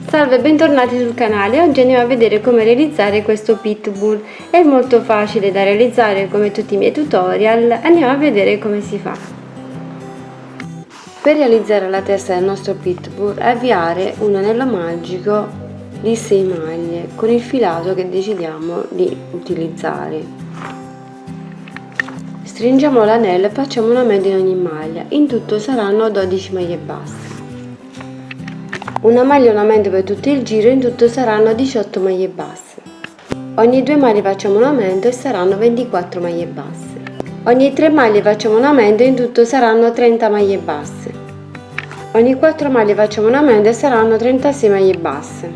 Salve e bentornati sul canale. Oggi andiamo a vedere come realizzare questo pitbull. È molto facile da realizzare come tutti i miei tutorial. Andiamo a vedere come si fa. Per realizzare la testa del nostro pitbull, avviare un anello magico di 6 maglie con il filato che decidiamo di utilizzare. Stringiamo l'anello e facciamo una media in ogni maglia. In tutto saranno 12 maglie basse. Una maglia ornamento per tutto il giro, in tutto saranno 18 maglie basse. Ogni 2 maglie facciamo un aumento e saranno 24 maglie basse. Ogni 3 maglie facciamo un aumento e in tutto saranno 30 maglie basse. Ogni 4 maglie facciamo un aumento e saranno 36 maglie basse.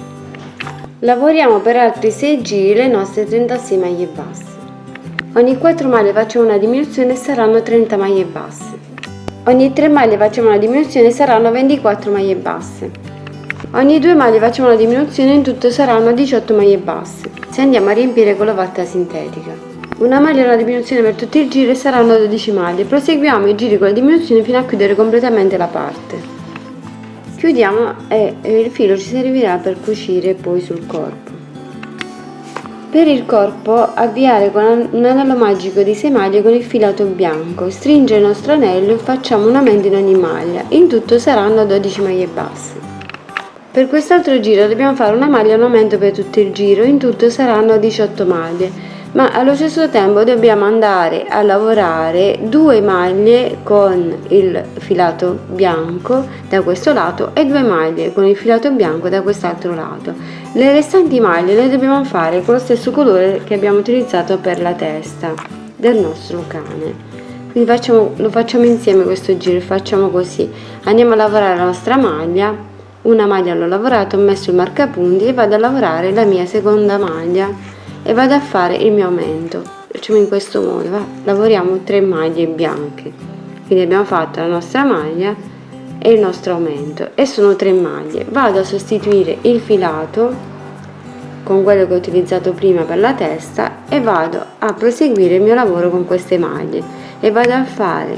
Lavoriamo per altri 6 giri le nostre 36 maglie basse. Ogni 4 maglie facciamo una diminuzione e saranno 30 maglie basse. Ogni 3 maglie facciamo una diminuzione e saranno 24 maglie basse. Ogni 2 maglie facciamo una diminuzione, in tutto saranno 18 maglie basse. Se andiamo a riempire con la vatta sintetica. Una maglia e una diminuzione per tutto il giro e saranno 12 maglie. Proseguiamo i giri con la diminuzione fino a chiudere completamente la parte. Chiudiamo e il filo ci servirà per cucire poi sul corpo. Per il corpo avviare con un anello magico di 6 maglie con il filato bianco. Stringere il nostro anello e facciamo un aumento in ogni maglia. In tutto saranno 12 maglie basse. Per quest'altro giro dobbiamo fare una maglia e un aumento per tutto il giro, in tutto saranno 18 maglie, ma allo stesso tempo dobbiamo andare a lavorare 2 maglie con il filato bianco da questo lato e 2 maglie con il filato bianco da quest'altro lato. Le restanti maglie le dobbiamo fare con lo stesso colore che abbiamo utilizzato per la testa del nostro cane. Quindi lo facciamo insieme questo giro, facciamo così. Andiamo a lavorare la nostra maglia. Una maglia l'ho lavorata, ho messo il marcapunti e vado a lavorare la mia seconda maglia e vado a fare il mio aumento. Facciamo in questo modo, lavoriamo 3 maglie bianche, quindi abbiamo fatto la nostra maglia e il nostro aumento e sono 3 maglie. Vado a sostituire il filato con quello che ho utilizzato prima per la testa e vado a proseguire il mio lavoro con queste maglie e vado a fare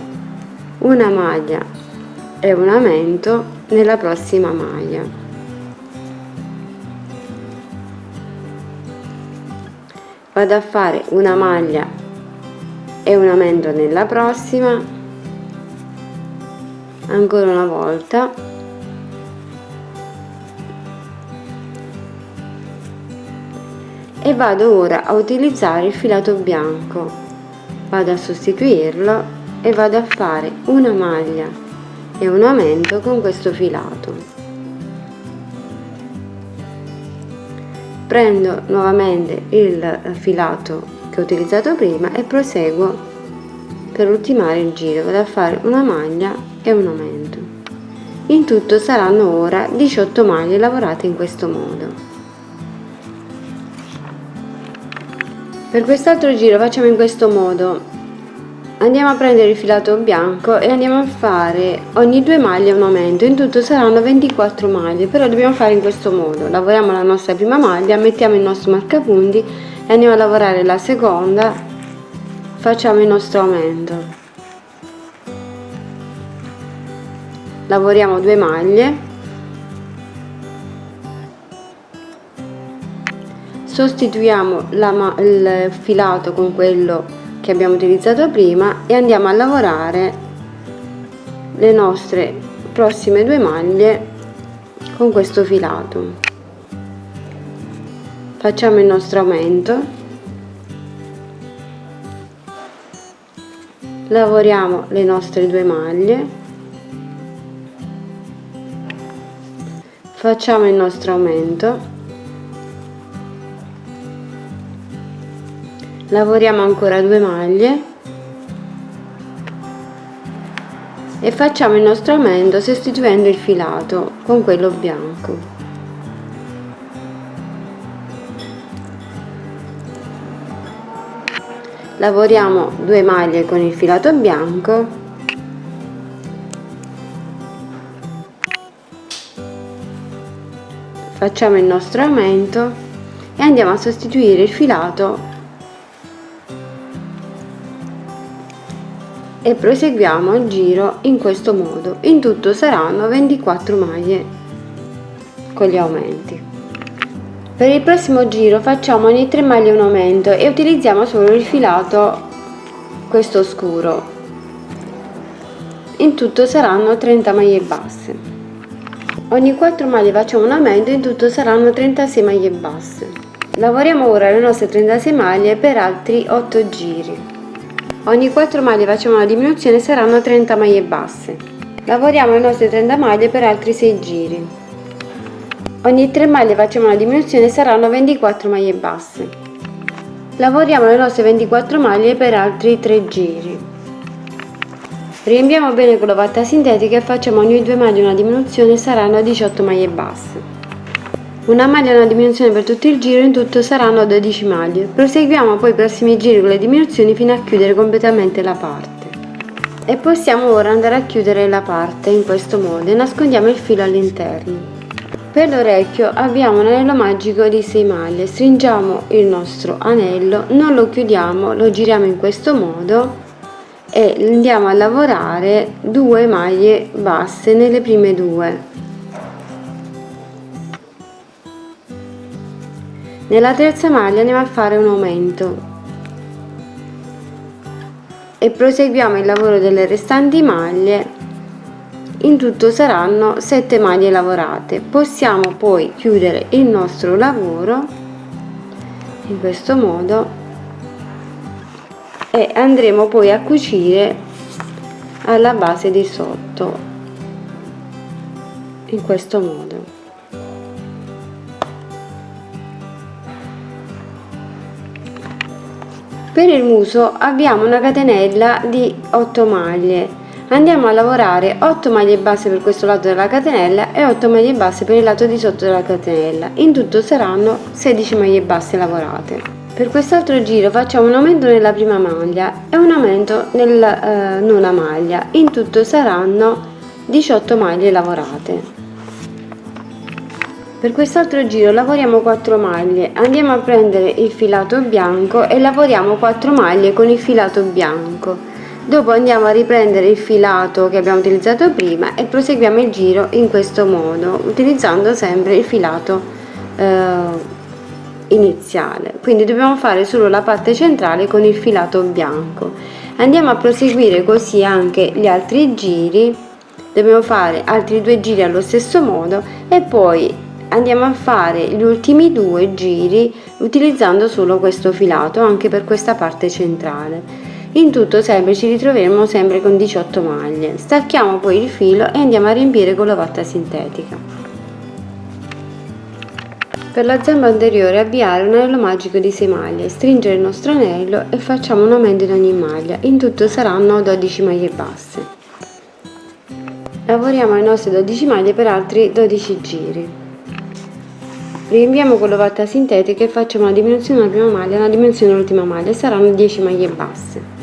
una maglia e un aumento nella prossima maglia. Vado a fare una maglia e un aumento nella prossima, ancora una volta, e vado ora a utilizzare il filato bianco. Vado a sostituirlo e vado a fare una maglia e un aumento con questo filato. Prendo nuovamente il filato che ho utilizzato prima e proseguo per ultimare il giro. Vado a fare una maglia e un aumento. In tutto saranno ora 18 maglie lavorate in questo modo. Per quest'altro giro facciamo in questo modo. Andiamo a prendere il filato bianco e andiamo a fare ogni 2 maglie un aumento, in tutto saranno 24 maglie, però dobbiamo fare in questo modo. Lavoriamo la nostra prima maglia, mettiamo il nostro marcapunti e andiamo a lavorare la seconda, facciamo il nostro aumento. Lavoriamo 2 maglie, sostituiamo il filato con quello che abbiamo utilizzato prima e andiamo a lavorare le nostre prossime 2 maglie con questo filato. Facciamo il nostro aumento, lavoriamo le nostre 2 maglie, facciamo il nostro aumento, lavoriamo ancora 2 maglie e facciamo il nostro aumento sostituendo il filato con quello bianco. Lavoriamo 2 maglie con il filato bianco, facciamo il nostro aumento e andiamo a sostituire il filato e proseguiamo il giro in questo modo. In tutto saranno 24 maglie con gli aumenti. Per il prossimo giro facciamo ogni 3 maglie un aumento e utilizziamo solo il filato questo scuro. In tutto saranno 30 maglie basse. Ogni 4 maglie facciamo un aumento, in tutto saranno 36 maglie basse. Lavoriamo ora le nostre 36 maglie per altri 8 giri. Ogni 4 maglie facciamo una diminuzione, saranno 30 maglie basse. Lavoriamo le nostre 30 maglie per altri 6 giri. Ogni 3 maglie facciamo una diminuzione, saranno 24 maglie basse. Lavoriamo le nostre 24 maglie per altri 3 giri. Riempiamo bene con la vatta sintetica e facciamo ogni 2 maglie una diminuzione, saranno 18 maglie basse. Una maglia e una diminuzione per tutto il giro, in tutto saranno 12 maglie. Proseguiamo poi i prossimi giri con le diminuzioni fino a chiudere completamente la parte. E possiamo ora andare a chiudere la parte in questo modo e nascondiamo il filo all'interno. Per l'orecchio abbiamo un anello magico di 6 maglie, stringiamo il nostro anello, non lo chiudiamo, lo giriamo in questo modo e andiamo a lavorare 2 maglie basse nelle prime 2. Nella terza maglia andiamo a fare un aumento e proseguiamo il lavoro delle restanti maglie. In tutto saranno 7 maglie lavorate. Possiamo poi chiudere il nostro lavoro in questo modo e andremo poi a cucire alla base di sotto in questo modo. Per il muso abbiamo una catenella di 8 maglie. Andiamo a lavorare 8 maglie basse per questo lato della catenella e 8 maglie basse per il lato di sotto della catenella. In tutto saranno 16 maglie basse lavorate. Per quest'altro giro facciamo un aumento nella prima maglia e un aumento nella nona maglia. In tutto saranno 18 maglie lavorate. Per quest'altro giro lavoriamo 4 maglie, andiamo a prendere il filato bianco e lavoriamo 4 maglie con il filato bianco. Dopo andiamo a riprendere il filato che abbiamo utilizzato prima e proseguiamo il giro in questo modo, utilizzando sempre il filato iniziale. Quindi dobbiamo fare solo la parte centrale con il filato bianco. Andiamo a proseguire così anche gli altri giri, dobbiamo fare altri 2 giri allo stesso modo e poi andiamo a fare gli ultimi 2 giri utilizzando solo questo filato anche per questa parte centrale. In tutto sempre ci ritroveremo sempre con 18 maglie. Stacchiamo poi il filo e andiamo a riempire con la vatta sintetica. Per la zampa anteriore avviare un anello magico di 6 maglie, stringere il nostro anello e facciamo un aumento in ogni maglia. In tutto saranno 12 maglie basse. Lavoriamo le nostre 12 maglie per altri 12 giri. Riempiamo con la vatta sintetica e facciamo una diminuzione alla prima maglia e una diminuzione all'ultima maglia, saranno 10 maglie basse.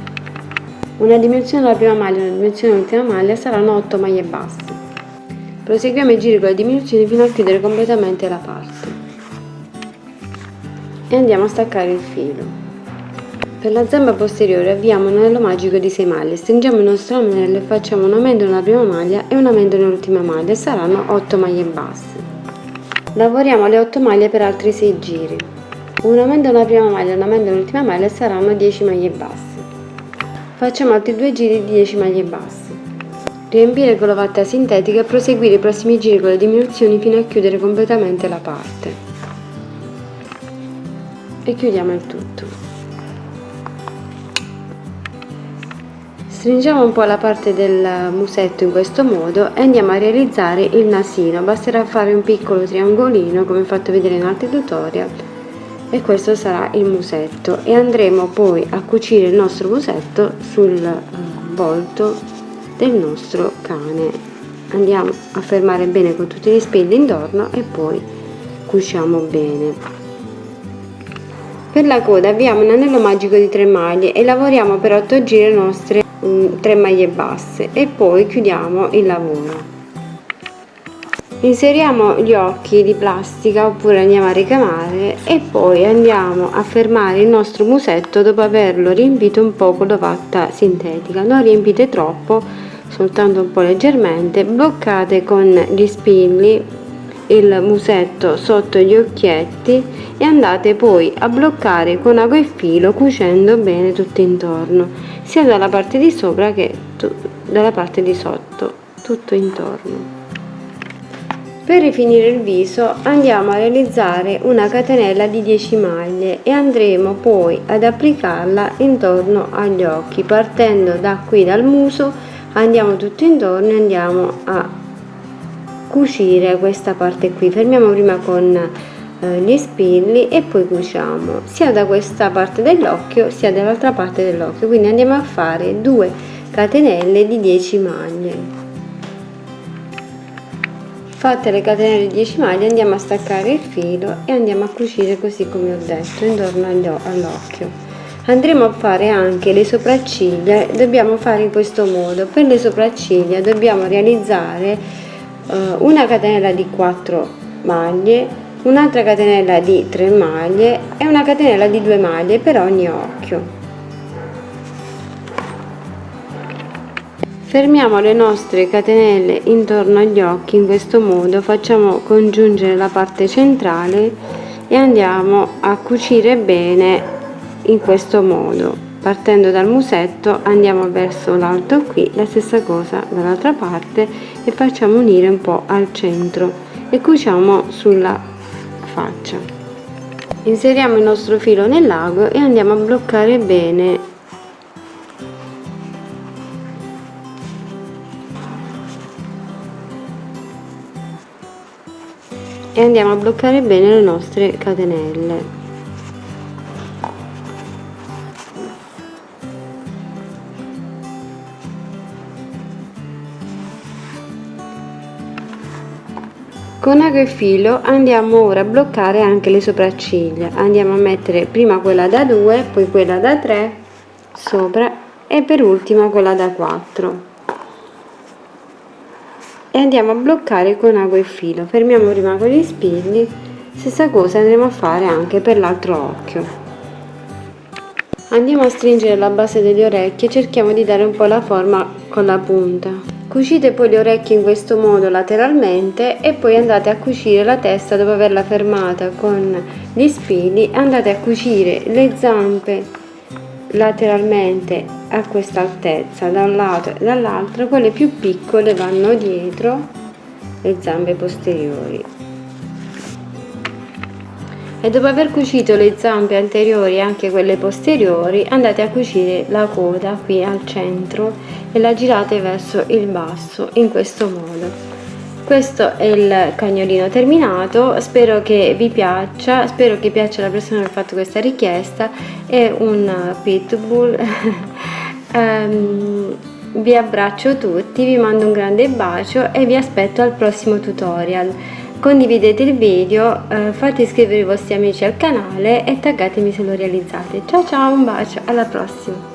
Una diminuzione alla prima maglia e una diminuzione all'ultima maglia, saranno 8 maglie basse. Proseguiamo i giri con le diminuzioni fino a chiudere completamente la parte. E andiamo a staccare il filo. Per la zampa posteriore avviamo un anello magico di 6 maglie, stringiamo il nostro anello e facciamo un aumento nella prima maglia e un aumento nell'ultima maglia, saranno 8 maglie basse. Lavoriamo le 8 maglie per altri 6 giri. Un aumento nella prima maglia e un aumento nell'ultima maglia, saranno 10 maglie basse. Facciamo altri 2 giri di 10 maglie basse. Riempire con la vatta sintetica e proseguire i prossimi giri con le diminuzioni fino a chiudere completamente la parte. E chiudiamo il tutto. Stringiamo un po' la parte del musetto in questo modo e andiamo a realizzare il nasino. Basterà fare un piccolo triangolino come fatto vedere in altri tutorial e questo sarà il musetto e andremo poi a cucire il nostro musetto sul volto del nostro cane. Andiamo a fermare bene con tutti gli spilli intorno e poi cuciamo bene. Per la coda abbiamo un anello magico di 3 maglie e lavoriamo per 8 giri le nostre 3 maglie basse e poi chiudiamo il lavoro. Inseriamo gli occhi di plastica oppure andiamo a ricamare e poi andiamo a fermare il nostro musetto dopo averlo riempito un po' con la vatta sintetica. Non riempite troppo, soltanto un po' leggermente, bloccate con gli spilli il musetto sotto gli occhietti e andate poi a bloccare con ago e filo, cucendo bene tutto intorno, sia dalla parte di sopra che dalla parte di sotto, tutto intorno. Per rifinire il viso andiamo a realizzare una catenella di 10 maglie e andremo poi ad applicarla intorno agli occhi, partendo da qui dal muso, andiamo tutto intorno e andiamo a cucire questa parte qui. Fermiamo prima con gli spilli e poi cuciamo sia da questa parte dell'occhio sia dall'altra parte dell'occhio, quindi andiamo a fare 2 catenelle di 10 maglie. Fatte le catenelle di 10 maglie andiamo a staccare il filo e andiamo a cucire così come ho detto intorno all'occhio. Andremo a fare anche le sopracciglia, dobbiamo fare in questo modo. Per le sopracciglia dobbiamo realizzare una catenella di 4 maglie, un'altra catenella di 3 maglie e una catenella di 2 maglie per ogni occhio. Fermiamo le nostre catenelle intorno agli occhi in questo modo, facciamo congiungere la parte centrale e andiamo a cucire bene in questo modo. Partendo dal musetto andiamo verso l'alto qui, la stessa cosa dall'altra parte, e facciamo unire un po' al centro e cuciamo sulla faccia. Inseriamo il nostro filo nell'ago e andiamo a bloccare bene e andiamo a bloccare bene le nostre catenelle. Con ago e filo andiamo ora a bloccare anche le sopracciglia, andiamo a mettere prima quella da 2, poi quella da 3 sopra e per ultima quella da 4 e andiamo a bloccare con ago e filo. Fermiamo prima con gli spilli, stessa cosa andremo a fare anche per l'altro occhio. Andiamo a stringere la base delle orecchie, cerchiamo di dare un po' la forma con la punta. Cucite poi le orecchie in questo modo lateralmente e poi andate a cucire la testa dopo averla fermata con gli spilli. Andate a cucire le zampe lateralmente a questa altezza da un lato e dall'altro, quelle più piccole vanno dietro le zampe posteriori. E dopo aver cucito le zampe anteriori e anche quelle posteriori andate a cucire la coda qui al centro e la girate verso il basso in questo modo. Questo è il cagnolino terminato, spero che vi piaccia, spero che piaccia alla persona che ha fatto questa richiesta. È un pitbull. Vi abbraccio tutti, vi mando un grande bacio e vi aspetto al prossimo tutorial. Condividete il video, fate iscrivere i vostri amici al canale e taggatemi se lo realizzate. Ciao ciao, un bacio, alla prossima!